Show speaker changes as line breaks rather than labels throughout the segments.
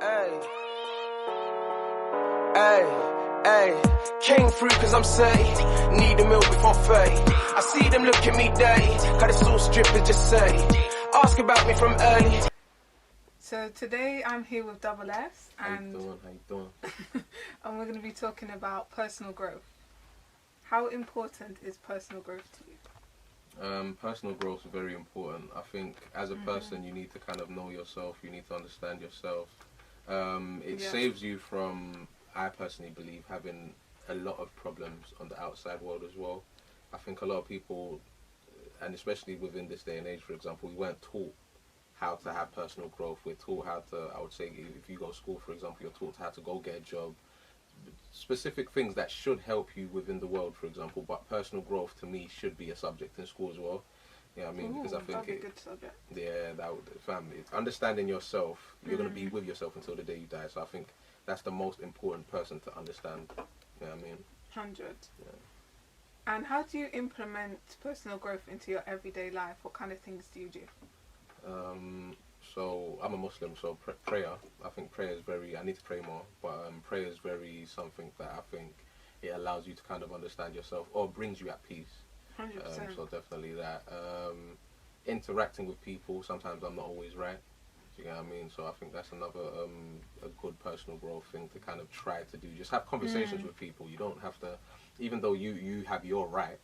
Hey, hey, came through cause I'm say, need a meal before 30. I see them look at me dirty, got a sauce dripping just say, ask about me from early.
So today I'm here with Double S and
How you doing?
and we're going to be talking about personal growth. How important is personal growth to you?
Personal growth is very important. I think as a person you need to kind of know yourself, you need to understand yourself. It saves you from, I personally believe, having a lot of problems on the outside world as well. I think a lot of people, and especially within this day and age, for example, we weren't taught how to have personal growth. We're taught how to, I would say, if you go to school, for example, you're taught how to go get a job, specific things that should help you within the world, for example, but personal growth to me should be a subject in school as well. Yeah, I mean, because I think
that'd be a good subject.
Yeah, that would, family, understanding yourself, you're going to be with yourself until the day you die, so I think that's the most important person to understand. You know what I mean?
100.
Yeah.
And how do you implement personal growth into your everyday life? What kind of things do you do?
So I'm a Muslim, so prayer, I think prayer is very, I need to pray more, but prayer is very something that I think it allows you to kind of understand yourself, or brings you at peace.
100%.
So definitely that. Interacting with people, sometimes I'm not always right. Do you know what I mean? So I think that's another a good personal growth thing to kind of try to do. Just have conversations with people. You don't have to, even though you have your right,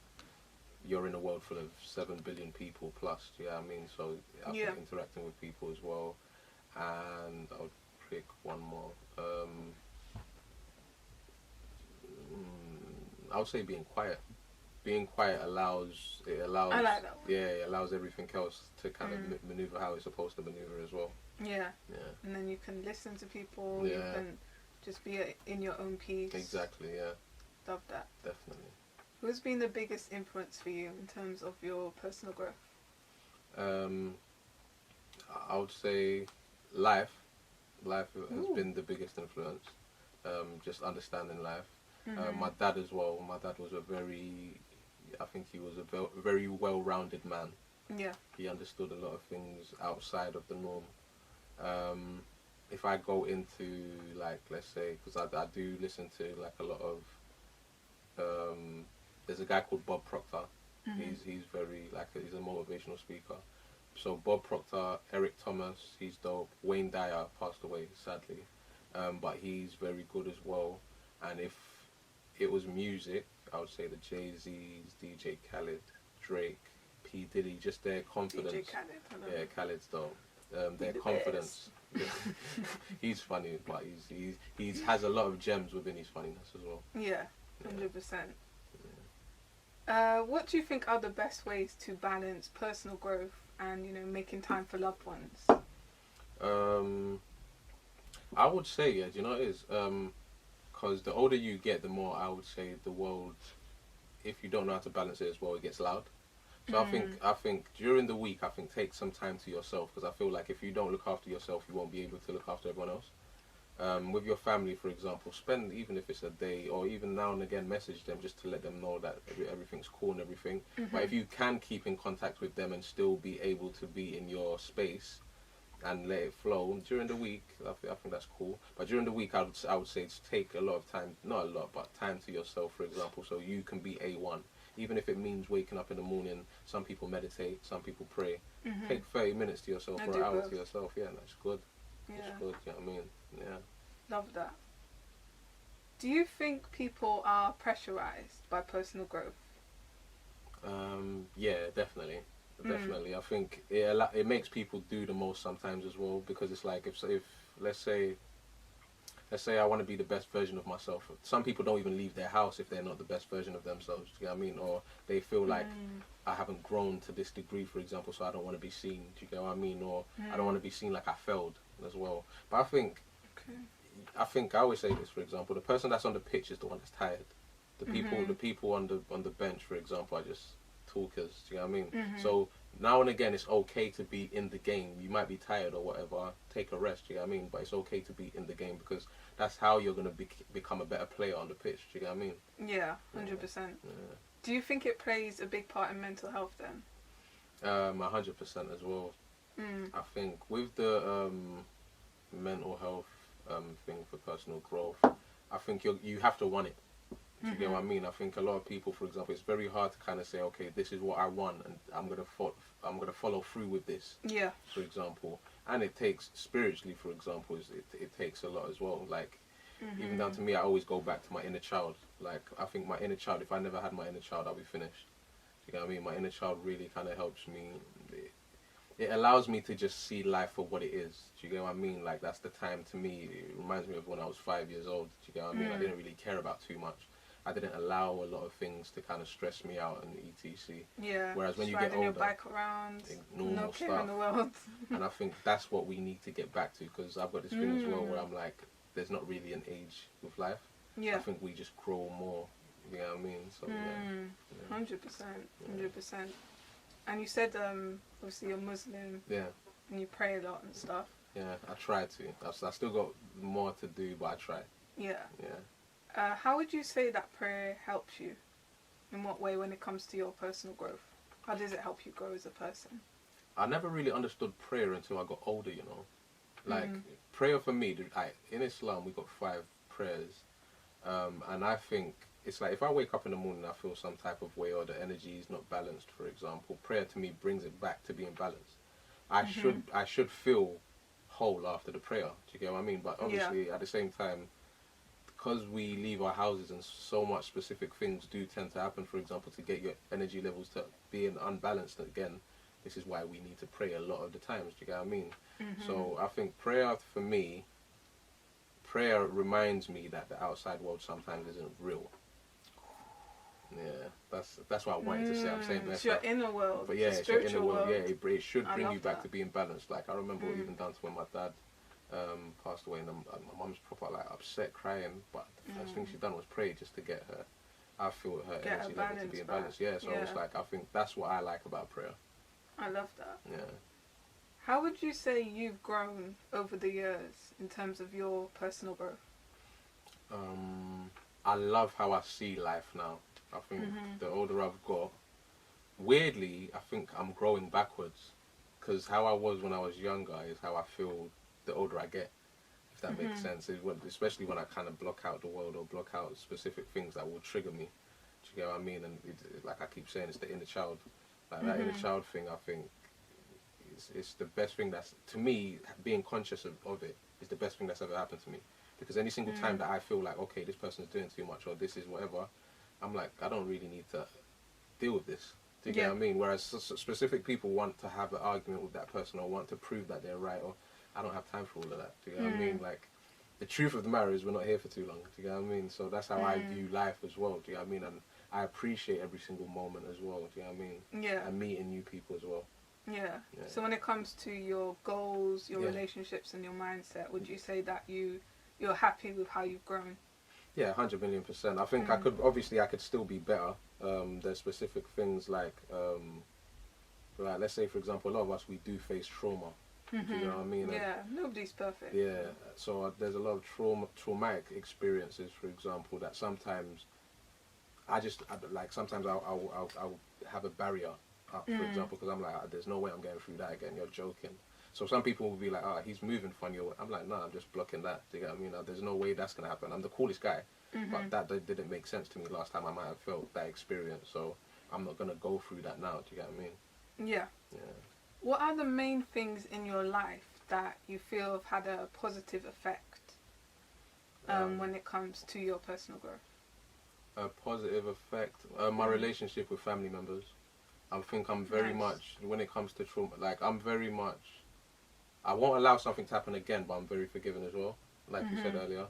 you're in a world full of 7 billion people plus. Do you know what I mean? So I think interacting with people as well. And I would pick one more. I would say being quiet. Being quiet allows
I like that one.
Yeah, it allows everything else to kind of maneuver how it's supposed to maneuver as well.
Yeah.
Yeah.
And then you can listen to people,
Yeah.
you can just be in your own peace.
Exactly, yeah.
Love that.
Definitely.
Who's been the biggest influence for you in terms of your personal growth?
I would say life. Life has been the biggest influence. Just understanding life. My dad as well. My dad was I think he was a very well-rounded man.
Yeah.
He understood a lot of things outside of the norm. If I go into, like, let's say, because I do listen to like a lot of, there's a guy called Bob Proctor. He's very, like, he's a motivational speaker. So Bob Proctor, Eric Thomas, he's dope. Wayne Dyer passed away sadly, but he's very good as well. And if it was music, I would say the Jay-Z's, DJ Khaled, Drake, P. Diddy, just their confidence.
DJ Khaled.
Yeah, Khaled's dope. Their confidence. He's funny, but he's has a lot of gems within his funniness as well.
Yeah, 100%. What do you think are the best ways to balance personal growth and, making time for loved ones?
I would say, yeah, do you know what it is? Because the older you get, the more I would say the world, if you don't know how to balance it as well, it gets loud. So I think during the week, take some time to yourself, because I feel like if you don't look after yourself, you won't be able to look after everyone else. With your family, for example, spend, even if it's a day, or even now and again, message them just to let them know that everything's cool and everything. But if you can keep in contact with them and still be able to be in your space and let it flow during the week, I think that's cool. But during the week, I would say to take a lot of time, not a lot, but time to yourself, for example, so you can be A1. Even if it means waking up in the morning, some people meditate, some people pray. Take 30 minutes to yourself or an hour to yourself. Yeah, that's good.
Yeah.
It's good, you know what I mean? Yeah.
Love that. Do you think people are pressurized by personal growth?
Yeah, definitely. Definitely. I think it makes people do the most sometimes as well, because it's like if let's say I want to be the best version of myself. Some people don't even leave their house if they're not the best version of themselves. Do you know what I mean? Or they feel like I haven't grown to this degree, for example, so I don't want to be seen. Do you get what I mean? Or I don't want to be seen like I failed as well. But I think I always say this, for example, the person that's on the pitch is the one that's tired. The people on the bench, for example, are just talkers. Do you know what I mean? So now and again, it's okay to be in the game. You might be tired or whatever. Take a rest. Do you know what I mean? But it's okay to be in the game, because that's how you're going to become a better player on the pitch. Do you know what I mean?
Yeah, 100%. Yeah. Do you think it plays a big part in mental health then?
100% as well. I think with the mental health thing for personal growth. I think you have to want it. Do you get what I mean? I think a lot of people, for example, it's very hard to kind of say, okay, this is what I want, and I'm gonna follow through with this.
Yeah.
For example, and it takes spiritually, for example, it takes a lot as well. Like even down to me, I always go back to my inner child. Like I think my inner child. If I never had my inner child, I'll be finished. Do you get what I mean? My inner child really kind of helps me. It allows me to just see life for what it is. Do you get what I mean? Like that's the time to me. It reminds me of when I was 5 years old. Do you get what I mean? I didn't really care about too much. I didn't allow a lot of things to kind of stress me out and etc.
Yeah.
Whereas when
just
you get
riding your
older,
bike around,
normal
no care in
stuff.
the world.
And I think that's what we need to get back to, because I've got this thing as well where I'm like, there's not really an age with life.
Yeah.
I think we just grow more. You know what I mean? So yeah.
100%, 100%. And you said, obviously you're Muslim.
Yeah.
And you pray a lot and stuff.
Yeah, I try to. I still got more to do, but I try.
Yeah.
Yeah.
How would you say that prayer helps you? In what way when it comes to your personal growth? How does it help you grow as a person?
I never really understood prayer until I got older, you know. Like, prayer for me, in Islam, we got 5 prayers. And I think it's like if I wake up in the morning and I feel some type of way or the energy is not balanced, for example, prayer to me brings it back to being balanced. I should feel whole after the prayer. Do you get what I mean? But obviously, at the same time, because we leave our houses and so much specific things do tend to happen, for example, to get your energy levels to being unbalanced again, this is why we need to pray a lot of the times. Do you get what I mean? So I think prayer for me, prayer reminds me that the outside world sometimes isn't real. Yeah, that's what I wanted to say. I'm saying
it's your inner world.
But yeah,
it's
your inner world.
world.
Yeah, it should bring you back
that.
to being balanced. Like I remember even down to when my dad passed away, and my mum's proper like upset, crying. But the first thing she done was pray just to get her. I feel her energy level to be in balance. Yeah, so it's like I think that's what I like about prayer.
I love that.
Yeah.
How would you say you've grown over the years in terms of your personal growth?
I love how I see life now. I think the older I've got, weirdly, I think I'm growing backwards. Because how I was when I was younger is how I feel the older I get, if that makes sense. Especially when I kind of block out the world or block out specific things that will trigger me. Do you get what I mean? And like I keep saying, it's the inner child. Like that inner child thing, I think, it's the best thing that's, to me, being conscious of it is the best thing that's ever happened to me. Because any single time that I feel like, okay, this person's doing too much or this is whatever, I'm like, I don't really need to deal with this. Do you get what I mean? Whereas specific people want to have an argument with that person or want to prove that they're right, or I don't have time for all of that. Do you get what I mean? Like, the truth of the matter is we're not here for too long. Do you get what I mean? So that's how I view life as well. Do you get what I mean? And I appreciate every single moment as well. Do you know what I mean?
Yeah.
And meeting new people as well.
Yeah. So when it comes to your goals, your relationships and your mindset, would you say that you're happy with how you've grown?
Yeah, 100,000,000%. I think I could still be better. There's specific things like let's say for example, a lot of us, we do face trauma. Do you know what I mean?
Yeah, nobody's perfect.
Yeah, so there's a lot of traumatic experiences, for example, that sometimes sometimes I'll have a barrier up, for example, because I'm like, there's no way I'm going through that again, you're joking. So some people will be like, he's moving funny. I'm like, no, I'm just blocking that. Do you get what I mean? There's no way that's going to happen. I'm the coolest guy. But that didn't make sense to me last time I might have felt that experience. So I'm not going to go through that now. Do you get what I mean?
Yeah.
Yeah.
What are the main things in your life that you feel have had a positive effect when it comes to your personal growth?
A positive effect? My relationship with family members. I think I'm very much, when it comes to trauma, like I'm very much, I won't allow something to happen again, but I'm very forgiving as well, like you said earlier.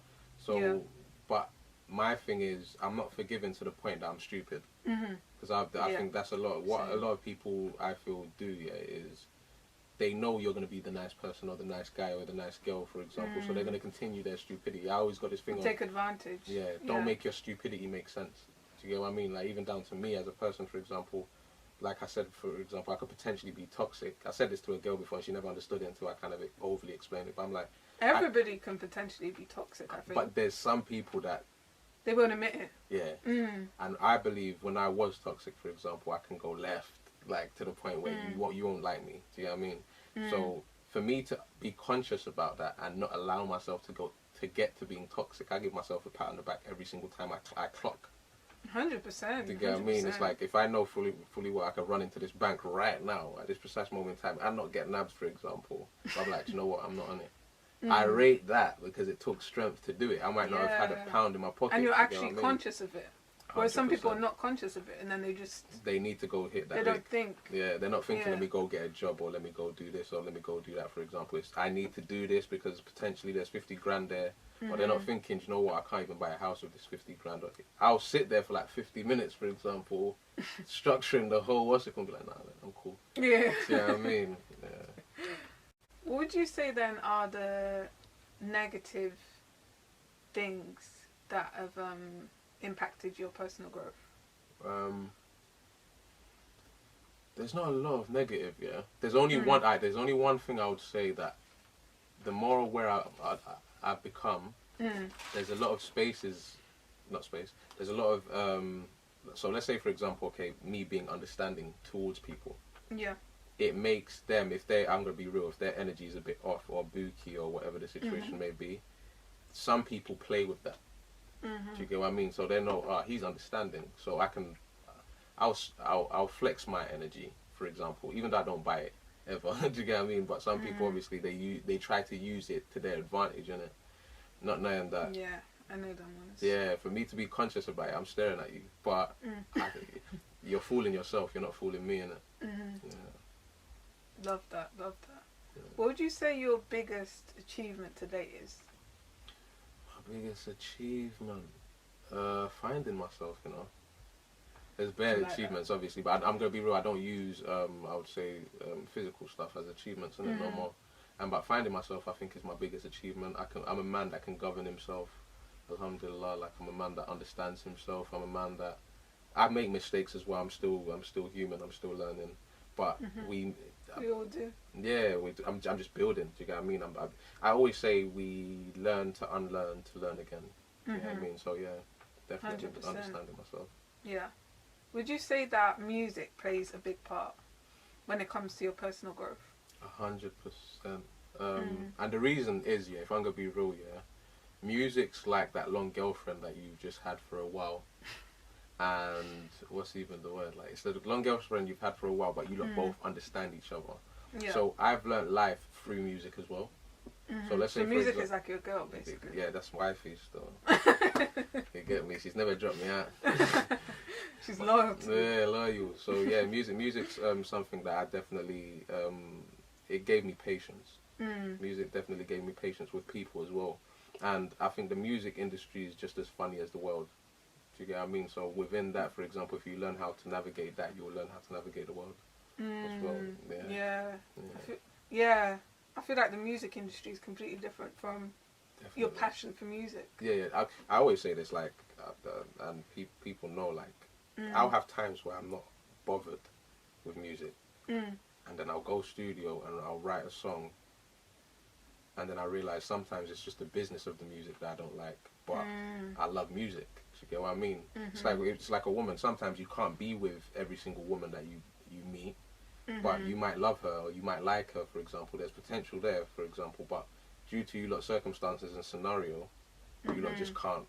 So, but my thing is, I'm not forgiving to the point that I'm stupid. Because I think that's a lot. What a lot of people, I feel, do is they know you're going to be the nice person or the nice guy or the nice girl, for example. So they're going to continue their stupidity. I always got this thing.
Take advantage.
Yeah, don't make your stupidity make sense. Do you get what I mean? Like even down to me as a person, for example. Like I said, for example, I could potentially be toxic. I said this to a girl before, and she never understood it until I kind of overly explained it. But I'm like,
everybody can potentially be toxic, I think.
But there's some people that
they won't admit it.
Yeah. And I believe when I was toxic, for example, I can go left, like to the point where you won't like me. Do you know what I mean? So for me to be conscious about that and not allow myself to get to being toxic, I give myself a pat on the back every single time I clock.
100%.
You get what I mean? It's like if I know fully well I can run into this bank right now at this precise moment in time and not get nabbed, for example. I'm like, you know what? I'm not on it. I rate that because it took strength to do it. I might not have had a pound in my pocket.
And you're actually conscious of it. Whereas
100%.
some people are not conscious of it, and then they
need to go hit that.
They don't think.
Yeah, they're not thinking. Let me go get a job, or let me go do this, or let me go do that. For example, it's I need to do this because potentially there's 50 grand there. But they're not thinking, you know what? I can't even buy a house with this 50 grand. I'll sit there for like 50 minutes, for example, structuring the whole what's it gonna be like? Nah, I'm cool.
Yeah.
See what I mean? Yeah.
What would you say then are the negative things that have impacted your personal growth?
There's not a lot of negative, yeah. There's only one thing I would say, that the more aware I've become, there's a lot of there's a lot of so let's say, for example, okay, me being understanding towards people.
Yeah.
It makes them, I'm gonna be real, if their energy is a bit off or booky or whatever the situation may be, some people play with that. Do you get what I mean? So they know, he's understanding, so I'll flex my energy, for example, even though I don't buy it ever. Do you get what I mean? But some people, obviously, they try to use it to their advantage, innit? Not knowing that.
Yeah, I know them ones.
Yeah, for me to be conscious about it, I'm staring at you, but you're fooling yourself. You're not fooling me, innit? Yeah.
Love that. Yeah. What would you say your biggest achievement to date is?
My biggest achievement, finding myself. You know, there's bare achievements, obviously, but I'm gonna be real. I don't use, I would say, physical stuff as achievements, and no more. But finding myself, I think, is my biggest achievement. I'm a man that can govern himself. Alhamdulillah, like I'm a man that understands himself. I'm a man that I make mistakes as well. I'm still human. I'm still learning. But
we all do.
Yeah, I'm just building. Do you get what I mean? I always say we learn to unlearn to learn again. Do you know what I mean? So yeah, definitely 100%. Understanding myself.
Yeah. Would you say that music plays a big part when it comes to your personal growth?
100%. And the reason is, if I'm gonna be real, music's like that long girlfriend that you've just had for a while. And what's even the word? Like, it's the long girlfriend you've had for a while, but you lot both understand each other. Yeah. So I've learnt life through music as well. So let's say,
so music is like your girl, basically.
Yeah, that's wifey still. You get me? She's never dropped me out.
She's loyal to you.
Yeah, loyal. So yeah, music's something that I definitely it gave me patience. Music definitely gave me patience with people as well. And I think the music industry is just as funny as the world. Do you get what I mean? So within that, for example, if you learn how to navigate that, you'll learn how to navigate the world as well.
Yeah. I feel like the music industry is completely different from your passion for music.
Yeah. I always say this, like, and people know, like, I'll have times where I'm not bothered with music. And then I'll go studio and I'll write a song. And then I realise sometimes it's just the business of the music that I don't like. But I love music. You get what I mean? It's like a woman. Sometimes you can't be with every single woman that you meet, but you might love her or you might like her, for example. There's potential there, for example, but due to you lot circumstances and scenario, you lot just can't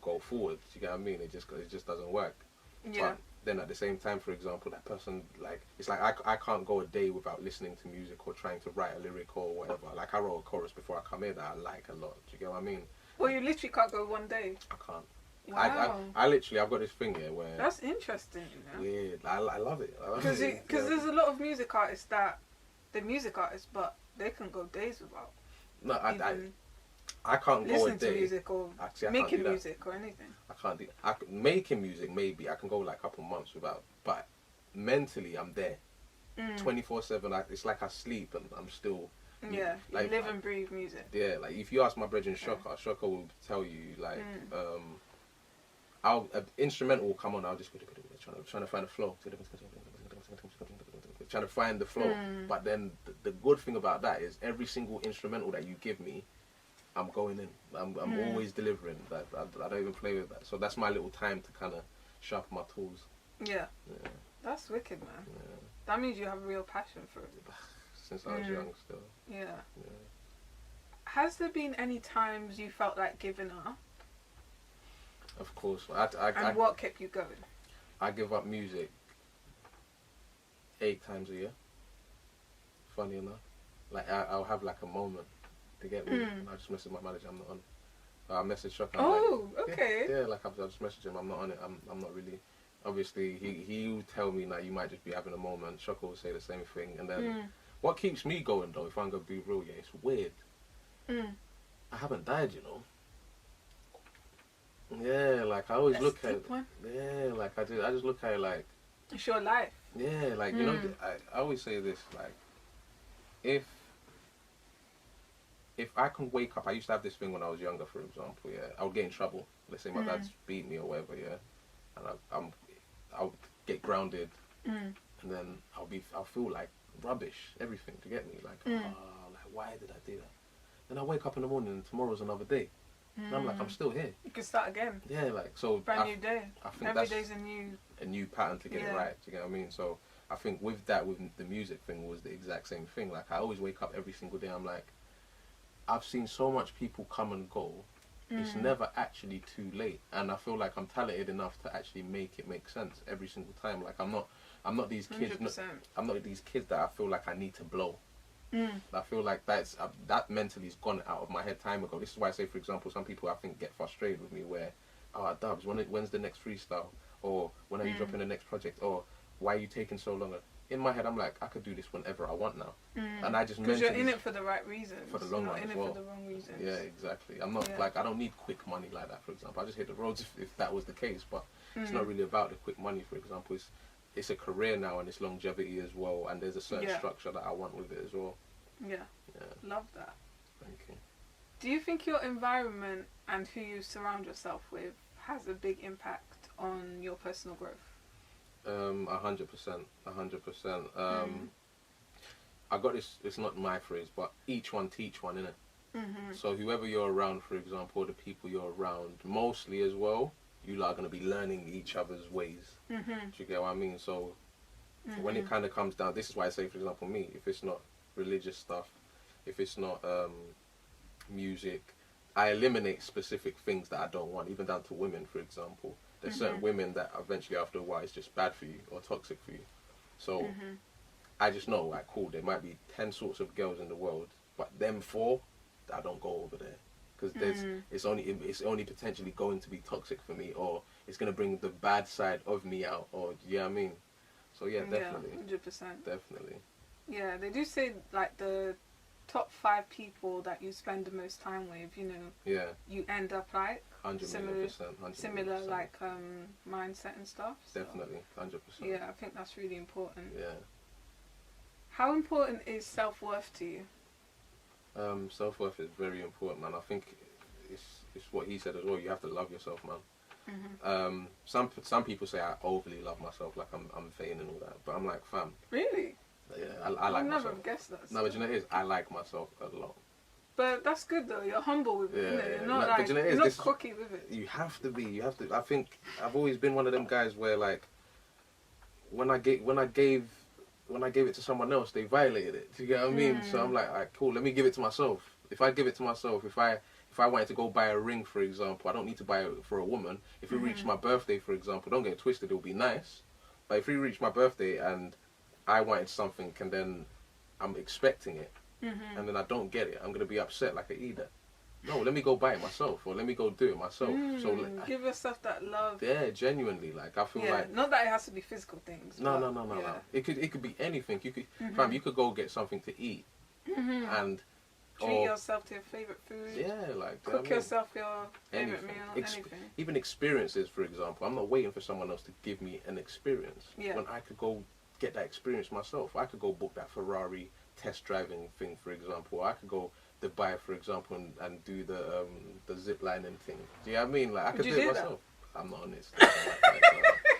go forward. You get what I mean? It just doesn't work.
Yeah.
But then at the same time, for example, that person, like, it's like I can't go a day without listening to music or trying to write a lyric or whatever. Like, I wrote a chorus before I come here that I like a lot. Do you get what I mean?
Well, you literally can't go one day.
I can't.
Wow.
I literally, I've got this thing here where...
That's interesting, you know?
Weird. I love it.
Because there's a lot of music artists that... They're music artists, but they can go days without...
No, I can't go a day...
Listening to music or making music or anything.
I can't do... Making music, maybe. I can go like a couple months without... But mentally, I'm there. 24/7. It's like I sleep and I'm still...
Yeah,
like,
you live and breathe music.
Yeah, like if you ask my brethren Shaka will tell you, like... instrumental will come on, I'll just trying to find a flow, trying to find the flow. But then the good thing about that is every single instrumental that you give me, I'm going in. I'm always delivering. I don't even play with that. So that's my little time to kind of sharpen my tools.
Yeah. That's wicked, man. Yeah. That means you have a real passion for it.
since I was young still.
Yeah.
Yeah.
Has there been any times you felt like giving up?
Of course.
And what kept you going?
I give up music 8 times a year. Funny enough. Like, I'll have like a moment to get me. And I just message my manager, I'm not on it. I message Shocker.
Okay.
Yeah, like I'll just message him, I'm not on it. I'm not really. Obviously, he will tell me that you might just be having a moment. Shocker will say the same thing. And then, what keeps me going though, if I'm going to be real, yeah, it's weird. I haven't died, you know. Yeah, like I always look at it. Yeah, like I just look at it like.
It's your life.
Yeah, like, you know, I always say this, like, if I can wake up, I used to have this thing when I was younger, for example, yeah, I would get in trouble. Let's say my dad's beat me or whatever, yeah, and I'll get grounded, and then I'll feel like rubbish, everything to get me, like, like, why did I do that? Then I wake up in the morning and tomorrow's another day. And I'm like, I'm still here.
You can start again.
Yeah, like, so.
Brand new day.
I think
every day's
a new pattern to get it right. Do you get what I mean? So I think with the music thing was the exact same thing. Like, I always wake up every single day. I'm like, I've seen so much people come and go. It's never actually too late. And I feel like I'm talented enough to actually make it make sense every single time. Like, I'm not these kids.
100%.
I'm not these kids that I feel like I need to blow. I feel like that mentally's gone out of my head time ago. This is why I say, for example, some people I think get frustrated with me where, Dubs, when's the next freestyle? Or when are you dropping the next project? Or why are you taking so long? In my head, I'm like, I could do this whenever I want now. And I just
because you're in it for the right reasons.
For the long run as well.
You're not in it for the wrong reasons.
Yeah, exactly. I'm not like, I don't need quick money like that, for example. I just hit the roads if that was the case. But it's not really about the quick money, for example. It's a career now and it's longevity as well. And there's a certain structure that I want with it as well.
Yeah. Love that.
Thank you.
Do you think your environment and who you surround yourself with has a big impact on your personal growth?
100%. I got this, it's not my phrase, but each one teach one, innit? So whoever you're around, for example, the people you're around, mostly as well, you are going to be learning each other's ways. Do you get what I mean? So when it kind of comes down, this is why I say, for example, me, if it's not religious stuff, if it's not music, I eliminate specific things that I don't want, even down to women, for example. There's certain women that eventually after a while it's just bad for you or toxic for you. So I just know, like, cool, there might be 10 sorts of girls in the world, but them 4, I don't go over there. Because it's only potentially going to be toxic for me, or it's going to bring the bad side of me out, or, you know what I mean? So yeah, definitely.
Yeah, 100%.
Definitely.
Yeah, they do say, like, the top 5 people that you spend the most time with, you know, you end up like
100%,
similar like mindset and stuff. So.
Definitely, 100%.
Yeah, I think that's really important.
Yeah.
How important is self-worth to you?
Self-worth is very important, man. I think it's what he said as well. You have to love yourself, man. Some people say I overly love myself, like I'm vain and all that, but I'm like, fam.
Really?
Yeah, I like myself.
I've never guessed that.
No, but you know what it is? I like myself a lot.
But that's good though. You're humble with it, isn't it? You're not
like,
like,
but you know
you're not cocky with it.
You have to be. You have to. I think I've always been one of them guys where, like, when I gave it to someone else, they violated it. Do you get what I mean? So I'm like, alright, cool. Let me give it to myself. If I give it to myself, if I wanted to go buy a ring, for example, I don't need to buy it for a woman. If it reached my birthday, for example, don't get it twisted, it'll be nice. But if it reached my birthday and I wanted something and then I'm expecting it, and then I don't get it, I'm going to be upset like an Ida. No, let me go buy it myself, or let me go do it myself. So
give yourself that love.
Yeah, genuinely. Like, I feel like,
not that it has to be physical things.
No. It could be anything. You could, fam, you could go get something to eat, and
treat yourself to your favorite food.
Yeah, like
cook yourself your favorite meal. Anything.
Even experiences, for example. I'm not waiting for someone else to give me an experience. Yeah. When I could go get that experience myself, I could go book that Ferrari test driving thing, for example. I could go Dubai, for example, and do the zip lining thing. Do you know what I mean? Like, I could do it myself. That? I'm not honest.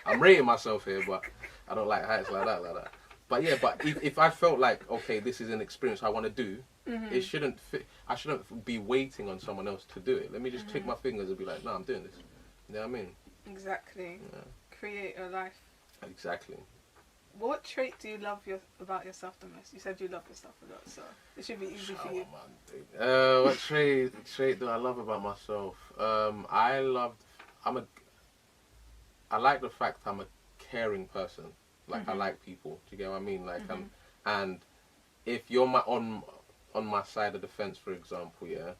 I'm rating myself here, but I don't like heights like that. But yeah, but if I felt like, okay, this is an experience I want to do, it shouldn't fit. I shouldn't be waiting on someone else to do it. Let me just click my fingers and be like, no, I'm doing this. You know what I mean?
Exactly. Yeah. Create a life.
Exactly.
What trait do you love about yourself the most? You said you love yourself a lot, so it should be easy for you.
What trait do I love about myself? I like the fact I'm a caring person. Like, I like people. Do you get what I mean? Like, and if you're on my side of the fence, for example, yeah,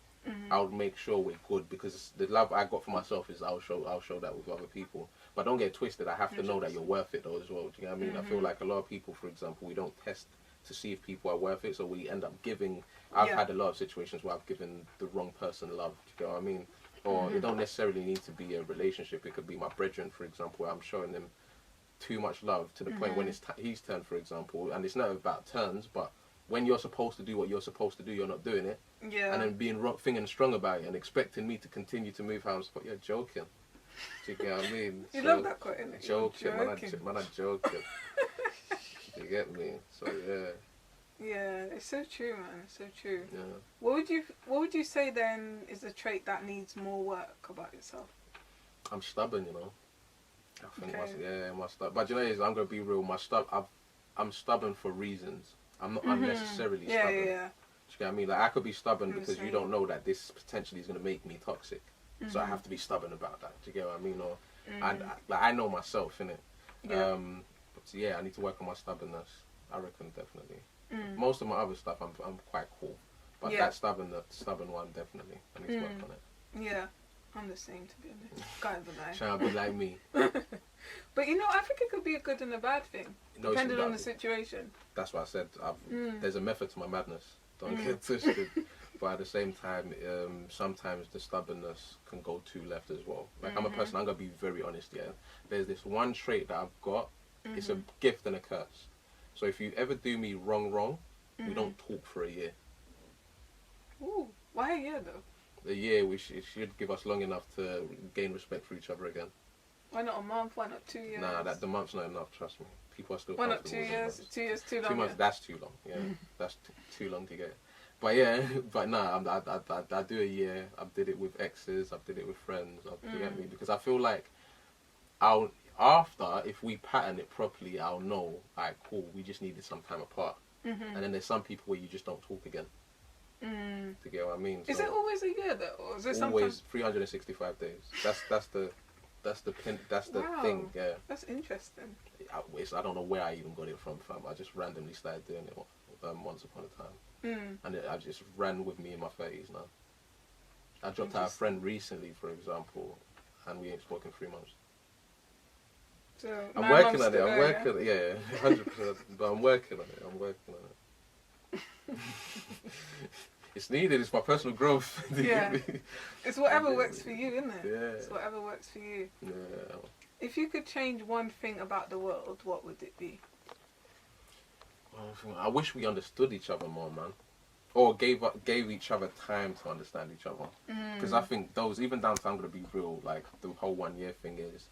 I would make sure we're good, because the love I got for myself is I'll show that with other people. But don't get twisted. I have to know that you're worth it though as well. Do you know what I mean? I feel like a lot of people, for example, we don't test to see if people are worth it, so we end up giving. I've had a lot of situations where I've given the wrong person love. Do you know what I mean? Or it don't necessarily need to be a relationship. It could be my brethren, for example, where I'm showing them too much love to the point when it's his turn, for example, and it's not about turns, but when you're supposed to do what you're supposed to do, you're not doing it.
Yeah.
And then being thinking strong about it and expecting me to continue to move how I'm supposed. You're joking. Do you get what I mean?
You love that quote, innit?
Joking, man, I'm joking. You get me? So yeah.
Yeah, it's so true, man. It's so true.
Yeah.
What would you say then is a trait that needs more work about yourself?
I'm stubborn, you know. I think
Okay.
my stubborn. But you know, I'm gonna be real. I'm stubborn for reasons. I'm not unnecessarily stubborn.
Yeah.
Do you get what I mean? Like, I could be stubborn
I'm
because you
saying.
don't know that this potentially is gonna make me toxic. So I have to be stubborn about that. Do you get what I mean? Or I know myself, innit?
Yeah.
But yeah, I need to work on my stubbornness. I reckon definitely. Most of my other stuff, I'm quite cool, but that stubborn one, definitely, I need to work on it.
Yeah, I'm the same, to be honest. Can't even lie.
Trying to be like me.
But you know, I think it could be a good and a bad thing, depending on the situation.
That's what I said. There's a method to my madness. Don't get twisted. But at the same time, sometimes the stubbornness can go too left as well. Like, I'm a person, I'm going to be very honest, yeah. There's this one trait that I've got. It's a gift and a curse. So if you ever do me wrong, we don't talk for a year.
Ooh, why a year though?
A year, it should give us long enough to gain respect for each other again.
Why not a month? Why not 2 years?
Nah, the month's not enough, trust me. People are still
Why not 2
comfortable with
years?
months.
2 years too long.
2 months,
yeah?
that's too long, yeah. That's too long to get. But yeah, but nah, I do a year. I did it with exes, I did it with friends, you get me? Because I feel like if we pattern it properly, I'll know, alright, cool, we just needed some time apart. And then there's some people where you just don't talk again. To get what I mean?
Is it always a year though, or is it
always 365 days? That's the
Wow,
thing. Yeah.
That's interesting.
I don't know where I even got it from, fam. I just randomly started doing it once upon a time, and I just ran with me in my 30s now. I dropped out a friend recently, for example, and we ain't spoken 3 months.
So
I'm working on it. I'm working. Yeah, 100%. But I'm working on it. It's needed. It's my personal growth.
Yeah. It's whatever works for you, isn't it?
Yeah.
It's whatever works for you.
Yeah.
If you could change one thing about the world, what would it be?
I wish we understood each other more, man. Or gave each other time to understand each other. Because I think even down to, I'm going to be real, like, the whole 1 year thing is,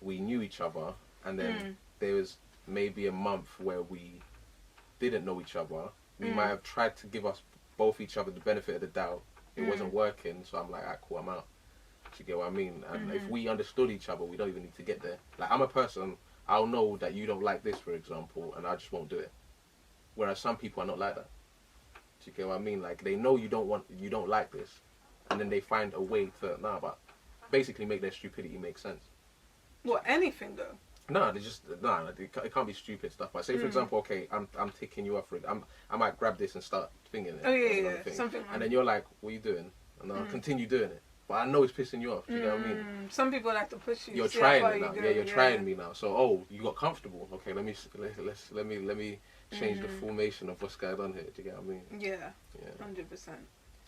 we knew each other, and then there was maybe a month where we didn't know each other. We might have tried to give us both each other the benefit of the doubt. It wasn't working, so I'm like, alright, cool, I'm out. Do you get what I mean? And if we understood each other, we don't even need to get there. Like, I'm a person, I'll know that you don't like this, for example, and I just won't do it. Whereas some people are not like that. Do you get what I mean? Like, they know you don't like this, and then they find a way to but basically make their stupidity make sense.
What, anything though?
No, it can't be stupid stuff. But say, for example, okay, I'm ticking you off for it. I might grab this and start fingering it.
Oh yeah, something like.
And then you're like, what are you doing? And I'll continue doing it. But I know it's pissing you off. Do you know what I mean?
Some people like to push you.
You're trying me now. Yeah, you're trying me now. So, you got comfortable. Okay, let me change the formation of what's going on here. Do you get what I mean?
Yeah.
Yeah.
100%.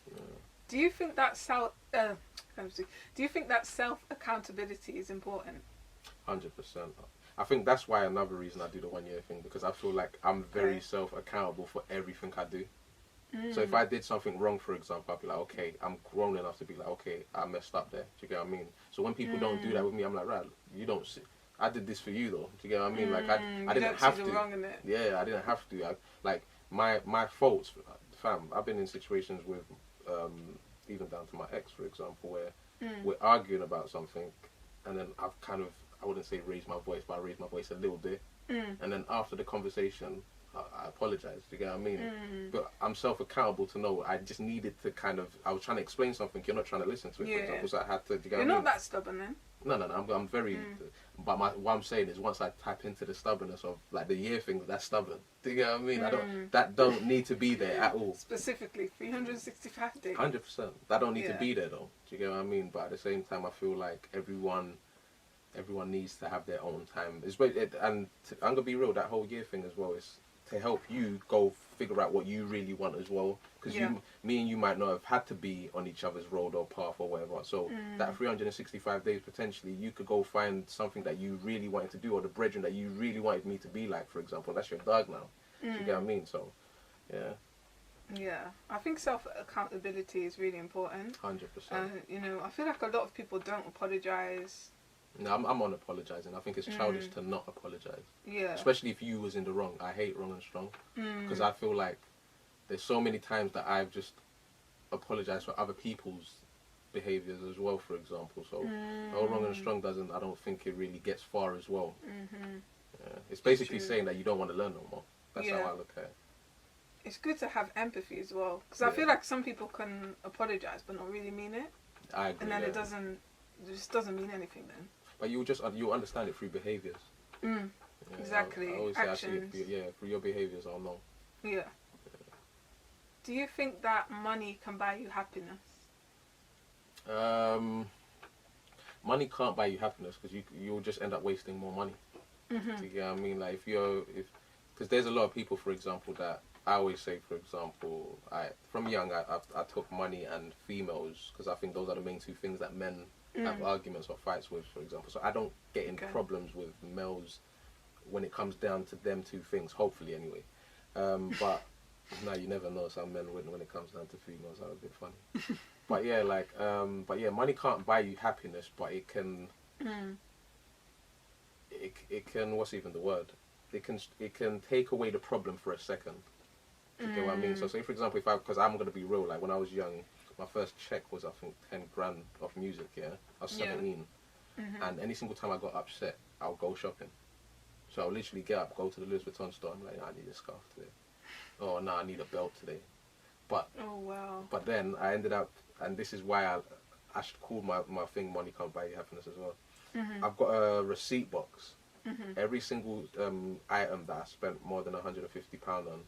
Yeah. Do you think that self accountability is important?
100%. I think that's why another reason I do the 1 year thing, because I feel like I'm very self accountable for everything I do. So if I did something wrong, for example, I'd be like, okay, I'm grown enough to be like, okay, I messed up there. Do you get what I mean? So when people don't do that with me, I'm like, right, you don't see. I did this for you though. Do you get what I mean? Like I didn't have to.
Wrong in it.
Yeah, I didn't have to. Like my faults, fam. I've been in situations with, even down to my ex, for example, where we're arguing about something, and then I've kind of, I wouldn't say raised my voice, but I raised my voice a little bit, and then after the conversation, I apologize. Do you get what I mean? But I'm self-accountable to know I just needed to kind of. I was trying to explain something. You're not trying to listen to it, for example. So I had to. Do you get
You're
what I
not
mean?
that stubborn then.
No. I'm very. But what I'm saying is, once I tap into the stubbornness of like the year thing, that's stubborn. Do you get what I mean? That don't need to be there at all.
Specifically, 365 days.
100%. That don't need to be there though. Do you get what I mean? But at the same time, I feel like everyone needs to have their own time. I'm gonna be real. That whole year thing as well is to help you go figure out what you really want as well. Because me and you might not have had to be on each other's road or path or whatever. So that 365 days, potentially, you could go find something that you really wanted to do, or the brethren that you really wanted me to be like, for example. That's your dog now. Do you get what I mean? So, yeah.
Yeah, I think self-accountability is really important.
100%.
You know, I feel like a lot of people don't apologise.
No, I'm unapologising. I think it's childish to not apologise.
Yeah.
Especially if you was in the wrong. I hate wrong and strong. Because I feel like there's so many times that I've just apologised for other people's behaviours as well, for example. So, wrong and strong I don't think it really gets far as well. Yeah. It's basically saying that you don't want to learn no more. That's how I look at it.
It's good to have empathy as well. Because I feel like some people can apologise but not really mean it.
I agree.
And then it just doesn't mean anything then.
But you'll understand it through behaviours. Yeah,
exactly.
I always
Actions.
say through your behaviours I'll know.
Yeah. Do you think that money can buy you happiness?
Money can't buy you happiness because you'll just end up wasting more money. Do you get what I mean? Like because there's a lot of people, for example, that I always say, for example, from young I took money and females because I think those are the main two things that men have arguments or fights with, for example. So I don't get in problems with males when it comes down to them two things, hopefully anyway. But no, you never know. Some men win when it comes down to females. That would be funny. But yeah, money can't buy you happiness, but it can. It can. What's even the word? It can take away the problem for a second. Do you get what I mean? So say for example, because I'm gonna be real, like when I was young, my first check was I think 10 grand off music. Yeah, I was 17, and any single time I got upset, I'll go shopping. So I'll literally get up, go to the Louis Vuitton store. I'm like, I need a scarf today. Oh no, I need a belt today. But But then I ended up, and this is why I should call my thing "Money Can't Buy You Happiness" as well. I've got a receipt box. Every single item that I spent more than £150 on,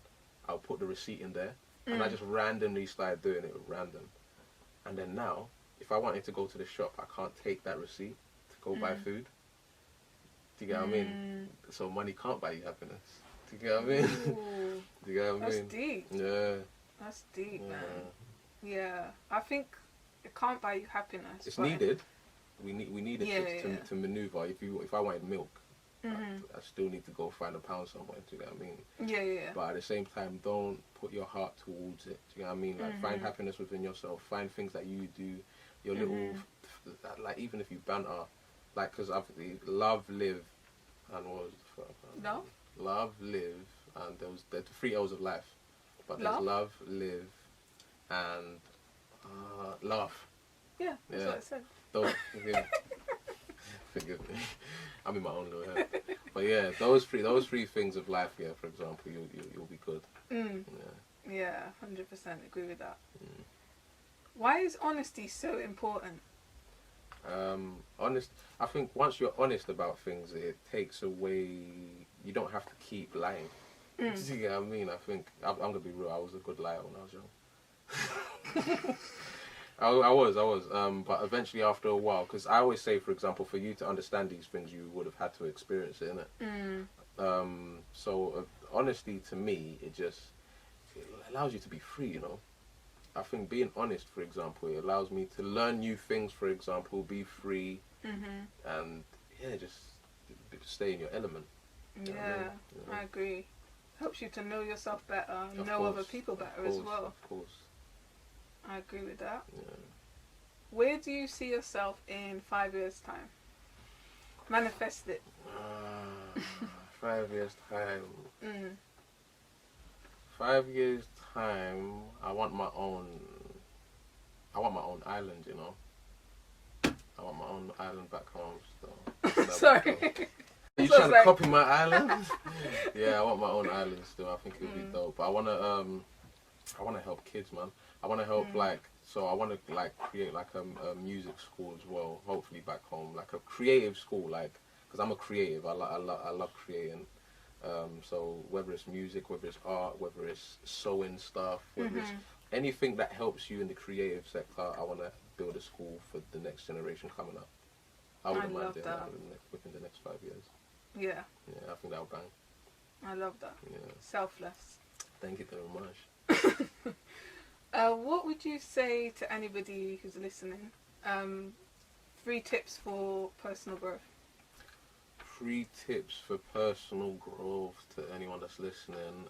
I'll put the receipt in there, and I just randomly started doing it random. And then now, if I wanted to go to the shop, I can't take that receipt to go buy food. Do you get what I mean? So money can't buy you happiness. Do you get what I mean? Do you get what I mean?
That's deep.
Yeah.
That's deep, man. Yeah, I think it can't buy you happiness.
It's needed. We need it to maneuver. If I wanted milk, I still need to go find a pound somewhere. Do you get what I mean?
Yeah.
But at the same time, don't put your heart towards it. Do you get what I mean? Like find happiness within yourself. Find things that you do. Your little, like even if you banter, like because I've love, live, and what was the first one? Love, live, and there's the 3 L's of life. But there's love, live, and laugh.
Yeah, that's what I said.
Don't forgive me. I'm in my own little head. But yeah, those three things of life. Yeah, for example, you'll be good.
Yeah, 100% agree with that. Why is honesty so important?
I think once you're honest about things, it takes away. You don't have to keep lying. Do you get what I mean? I think I'm gonna be real. I was a good liar when I was young. I was. But eventually, after a while, because I always say, for example, for you to understand these things, you would have had to experience it, innit? So honesty to me, it allows you to be free. You know, I think being honest, for example, it allows me to learn new things. For example, be free, and just stay in your element.
Yeah, I agree. Helps you to know yourself better, know other people better as well.
Of course.
I agree with that.
Yeah.
Where do you see yourself in 5 years' time? Manifest it.
5 years' time. 5 years' time, I want my own island, you know. I want my own island back home. So
Sorry.
You
So
trying
it's
to
like-
copy my island? Yeah, I want my own island still. I think it'd be dope. But I wanna help kids, man. I wanna help I wanna like create like a music school as well. Hopefully back home, like a creative school, like because I'm a creative. I love creating. So whether it's music, whether it's art, whether it's sewing stuff, whether it's anything that helps you in the creative sector, I want to build a school for the next generation coming up. I wouldn't mind
love
doing
that.
that within the next 5 years.
Yeah,
Yeah, I think that'll bang.
I love that.
Yeah,
Selfless.
thank you very much.
What would you say to anybody who's listening? 3 tips for personal growth.
3 tips for personal growth to anyone that's listening.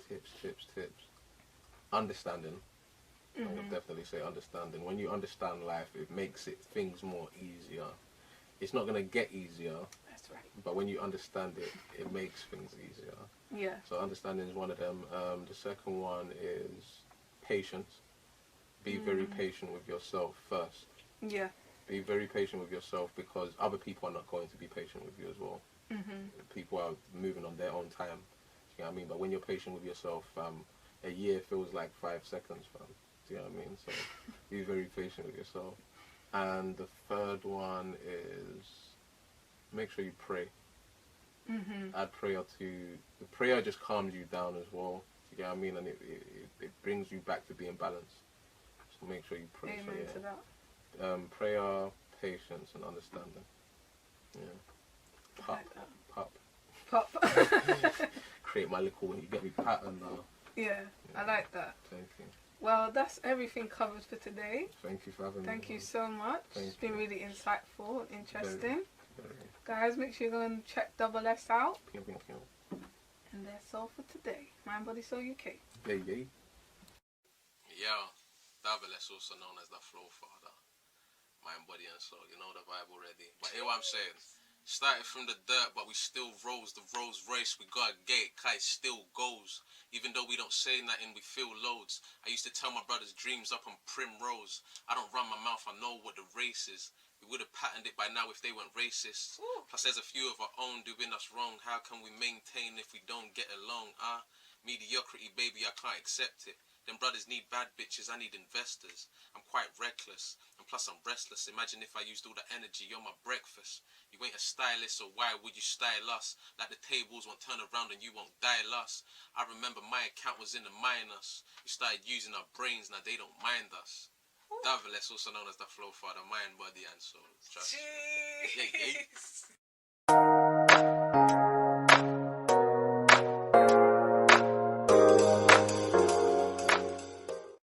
Tips. Understanding. I would definitely say understanding. When you understand life, it makes things more easier. It's not going to get easier,
That's right.
but when you understand it, it makes things easier.
Yeah.
So understanding is one of them. The second one is patience. Be very patient with yourself first.
Yeah.
Be very patient with yourself because other people are not going to be patient with you as well. People are moving on their own time. You know what I mean? But when you're patient with yourself, a year feels like 5 seconds, fam. Do you know what I mean? So be very patient with yourself. And the third one is make sure you pray. Add prayer to the prayer just calms you down as well. You know what I mean? And it brings you back to being balanced. So make sure you pray.
Amen
So,
to
yeah.
that.
Prayer, patience, and understanding. Yeah.
I like that.
Pop. Create my little. You get me pattern now.
Yeah, I like that.
Thank you.
Well, that's everything covered for today.
Thank you for having me.
Thank you so much.
Thank
It's been really insightful and interesting.
Very.
Guys, make sure you go and check Double S out.
Pew, pew, pew.
And that's all for today. Mind Body Soul UK.
Yeah. Double S, also known as the Flow Father. Mind, body, and soul. You know the vibe already. But hear what I'm saying. Started from the dirt, but we still rose. The Rolls Royce, we got a gate, kite still goes. Even though we don't say nothing, we feel loads. I used to tell my brothers dreams up on Primrose. I don't run my mouth, I know what the race is. We would have patterned it by now if they weren't racist. Plus there's a few of our own doing us wrong. How can we maintain if we don't get along? Mediocrity, baby, I can't accept it. Them brothers need bad bitches, I need investors. I'm quite reckless, and plus I'm restless. Imagine if I used all the energy on my breakfast. You ain't a stylist, so why would you style us? Like the tables won't turn around and you won't dial us. I remember my account was in the minus. We started using our brains, now they don't mind us. Davales, also known as the Flow Father, mind, body, and soul. Trust.
Jeez.
Yeah.